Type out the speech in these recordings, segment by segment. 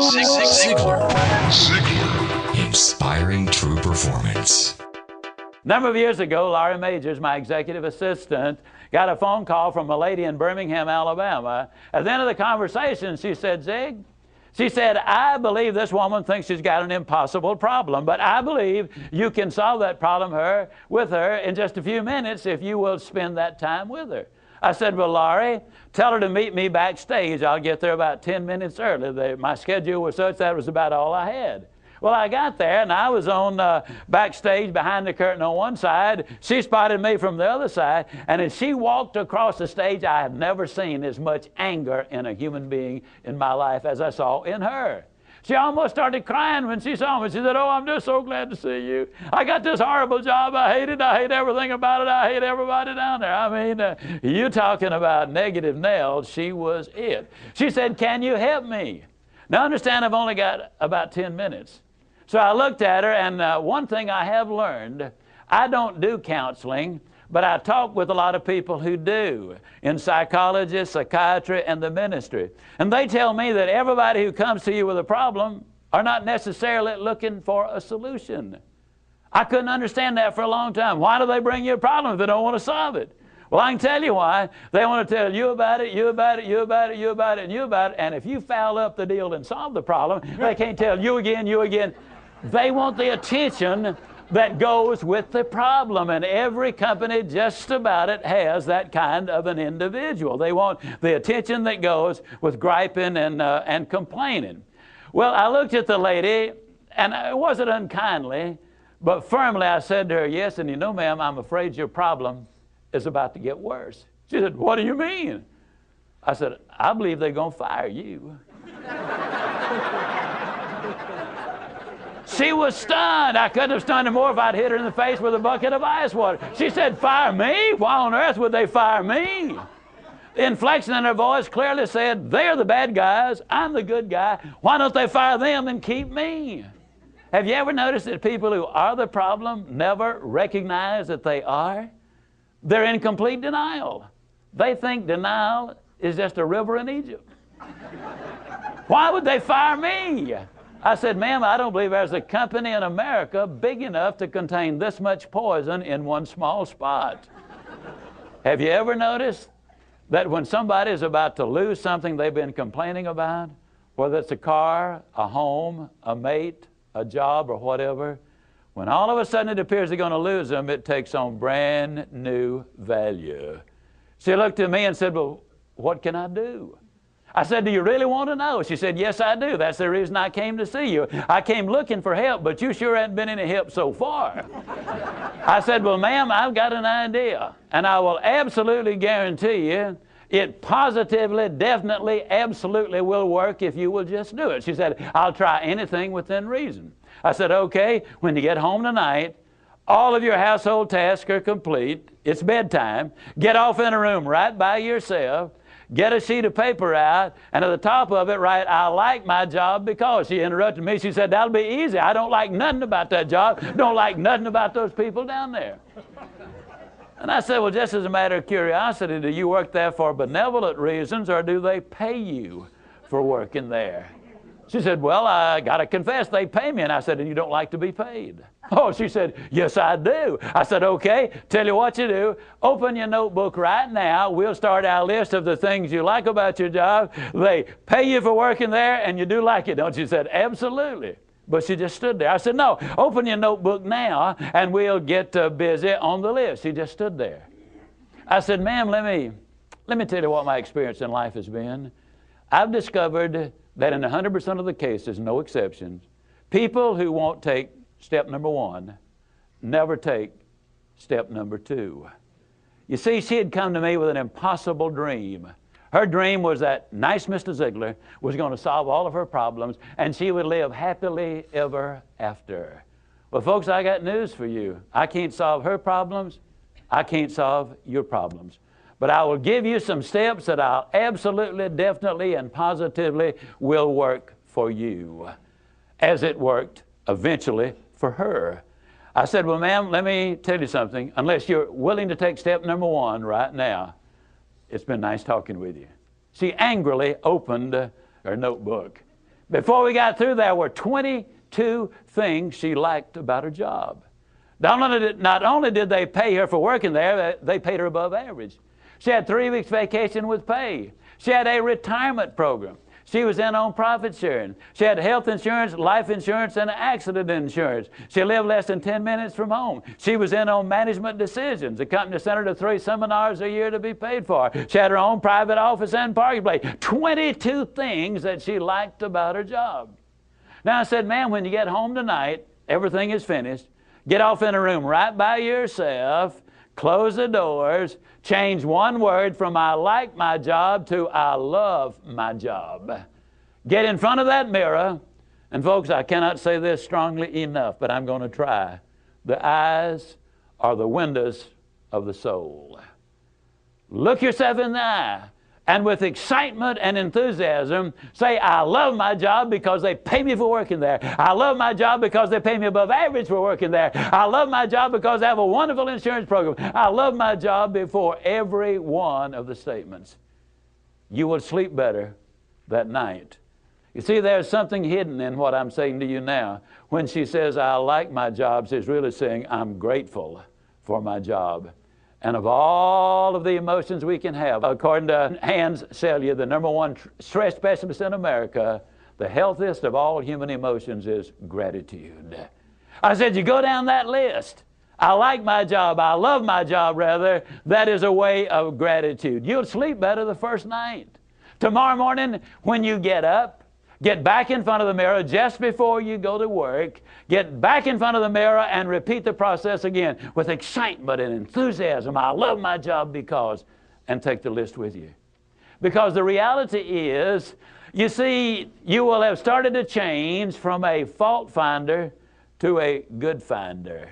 Ziglar. Inspiring true performance. A number of years ago, Laurie Majors, my executive assistant, got a phone call from a lady in Birmingham, Alabama. At the end of the conversation, she said, Zig, she said, I believe this woman thinks she's got an impossible problem, but I believe you can solve that problem with her in just a few minutes if you will spend that time with her. I said, well, Laurie, tell her to meet me backstage. I'll get there about 10 minutes early. My schedule was such that was about all I had. Well, I got there, and I was on backstage behind the curtain on one side. She spotted me from the other side, and as she walked across the stage, I have never seen as much anger in a human being in my life as I saw in her. She almost started crying when she saw me. She said, oh, I'm just so glad to see you. I got this horrible job. I hate it. I hate everything about it. I hate everybody down there. I mean, you talking about negative nails, she was it. She said, can you help me? Now, understand, I've only got about 10 minutes. So I looked at her, and one thing I have learned, I don't do counseling, but I talk with a lot of people who do, in psychology, psychiatry, and the ministry. And they tell me that everybody who comes to you with a problem are not necessarily looking for a solution. I couldn't understand that for a long time. Why do they bring you a problem if they don't want to solve it? Well, I can tell you why. They want to tell you about it, you about it, you about it, you about it, and you about it. And if you foul up the deal and solve the problem, they can't tell you again, you again. They want the attention that goes with the problem, and every company just about it has that kind of an individual. They want the attention that goes with griping and complaining. Well, I looked at the lady, and it wasn't unkindly, but firmly I said to her, yes, and you know, ma'am, I'm afraid your problem is about to get worse. She said, what do you mean? I said, I believe they're going to fire you. She was stunned. I couldn't have stunned her more if I'd hit her in the face with a bucket of ice water. She said, fire me? Why on earth would they fire me? The inflection in her voice clearly said, they're the bad guys, I'm the good guy. Why don't they fire them and keep me? Have you ever noticed that people who are the problem never recognize that they are? They're in complete denial. They think denial is just a river in Egypt. Why would they fire me? I said, ma'am, I don't believe there's a company in America big enough to contain this much poison in one small spot. Have you ever noticed that when somebody is about to lose something they've been complaining about, whether it's a car, a home, a mate, a job, or whatever, when all of a sudden it appears they're going to lose them, it takes on brand new value. She looked at me and said, well, what can I do? I said, do you really want to know? She said, yes, I do. That's the reason I came to see you. I came looking for help, but you sure haven't been any help so far. I said, well, ma'am, I've got an idea, and I will absolutely guarantee you it positively, definitely, absolutely will work if you will just do it. She said, I'll try anything within reason. I said, okay, when you get home tonight, all of your household tasks are complete. It's bedtime. Get off in a room right by yourself. Get a sheet of paper out, and at the top of it write, I like my job because. She interrupted me. She said, that'll be easy. I don't like nothing about that job. Don't like nothing about those people down there. And I said, well, just as a matter of curiosity, do you work there for benevolent reasons, or do they pay you for working there? She said, well, I got to confess, they pay me. And I said, and you don't like to be paid? Oh, she said, yes, I do. I said, okay, tell you what you do. Open your notebook right now. We'll start our list of the things you like about your job. They pay you for working there, and you do like it, don't you? She said, absolutely. But she just stood there. I said, no, open your notebook now, and we'll get busy on the list. She just stood there. I said, ma'am, let me tell you what my experience in life has been. I've discovered that in 100% of the cases, no exceptions, people who won't take step number one never take step number two. You see, she had come to me with an impossible dream. Her dream was that nice Mr. Ziglar was going to solve all of her problems, and she would live happily ever after. Well, folks, I got news for you. I can't solve her problems. I can't solve your problems. But I will give you some steps that I'll absolutely, definitely, and positively will work for you, as it worked eventually for her. I said, well, ma'am, let me tell you something. Unless you're willing to take step number one right now, it's been nice talking with you. She angrily opened her notebook. Before we got through, there were 22 things she liked about her job. Not only did they pay her for working there, they paid her above average. She had 3 weeks vacation with pay. She had a retirement program. She was in on profit sharing. She had health insurance, life insurance, and accident insurance. She lived less than 10 minutes from home. She was in on management decisions. The company sent her to 3 seminars a year to be paid for. She had her own private office and parking place. 22 things that she liked about her job. Now I said, ma'am, when you get home tonight, everything is finished. Get off in a room right by yourself. Close the doors. Change one word from I like my job to I love my job. Get in front of that mirror. And folks, I cannot say this strongly enough, but I'm going to try. The eyes are the windows of the soul. Look yourself in the eye. And with excitement and enthusiasm, say, I love my job because they pay me for working there. I love my job because they pay me above average for working there. I love my job because I have a wonderful insurance program. I love my job before every one of the statements. You will sleep better that night. You see, there's something hidden in what I'm saying to you now. When she says, I like my job, she's really saying, I'm grateful for my job. And of all of the emotions we can have, according to Hans Selye, the #1 stress specialist in America, the healthiest of all human emotions is gratitude. I said, you go down that list. I like my job, I love my job rather. That is a way of gratitude. You'll sleep better the first night. Tomorrow morning when you get up, get back in front of the mirror just before you go to work. Get back in front of the mirror and repeat the process again with excitement and enthusiasm. I love my job because, and take the list with you. Because the reality is, you see, you will have started to change from a fault finder to a good finder.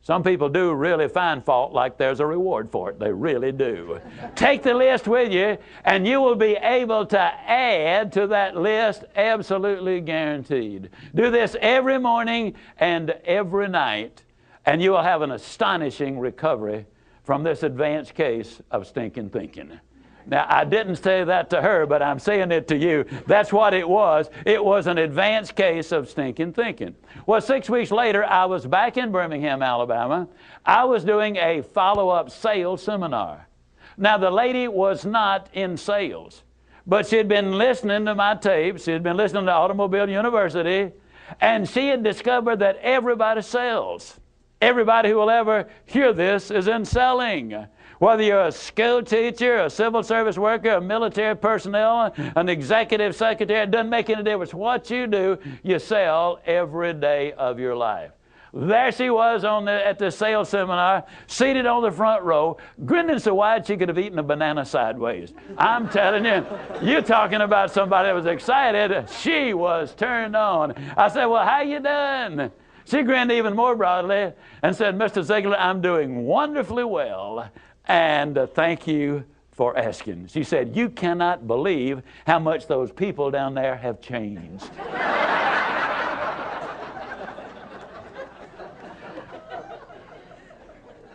Some people do really find fault like there's a reward for it. They really do. Take the list with you, and you will be able to add to that list, absolutely guaranteed. Do this every morning and every night, and you will have an astonishing recovery from this advanced case of stinking thinking. Now, I didn't say that to her, but I'm saying it to you. That's what it was. It was an advanced case of stinking thinking. Well, 6 weeks later, I was back in Birmingham, Alabama. I was doing a follow-up sales seminar. Now, the lady was not in sales, but she had been listening to my tapes. She had been listening to Automobile University, and she had discovered that everybody sells. Everybody who will ever hear this is in selling. Whether you're a school teacher, a civil service worker, a military personnel, an executive secretary, it doesn't make any difference. What you do, you sell every day of your life. There she was at the sales seminar, seated on the front row, grinning so wide she could have eaten a banana sideways. I'm telling you, you're talking about somebody that was excited. She was turned on. I said, well, how you doing? She grinned even more broadly and said, Mr. Ziglar, I'm doing wonderfully well. And thank you for asking. She said, you cannot believe how much those people down there have changed.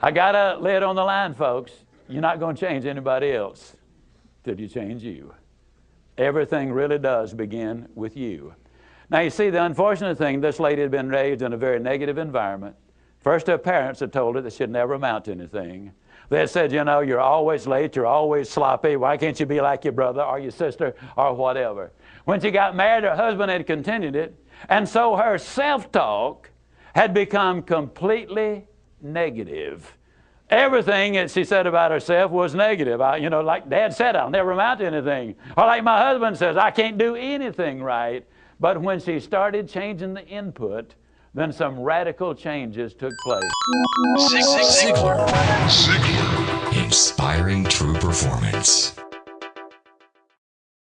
I got to lay it on the line, folks. You're not going to change anybody else till you change you. Everything really does begin with you. Now, you see, the unfortunate thing, this lady had been raised in a very negative environment. First, her parents had told her that she'd never amount to anything. They had said, you know, you're always late, you're always sloppy. Why can't you be like your brother or your sister or whatever? When she got married, her husband had continued it. And so her self-talk had become completely negative. Everything that she said about herself was negative. You know, like Dad said, I'll never amount to anything. Or like my husband says, I can't do anything right. But when she started changing the input, then some radical changes took place. Ziglar. Inspiring true performance.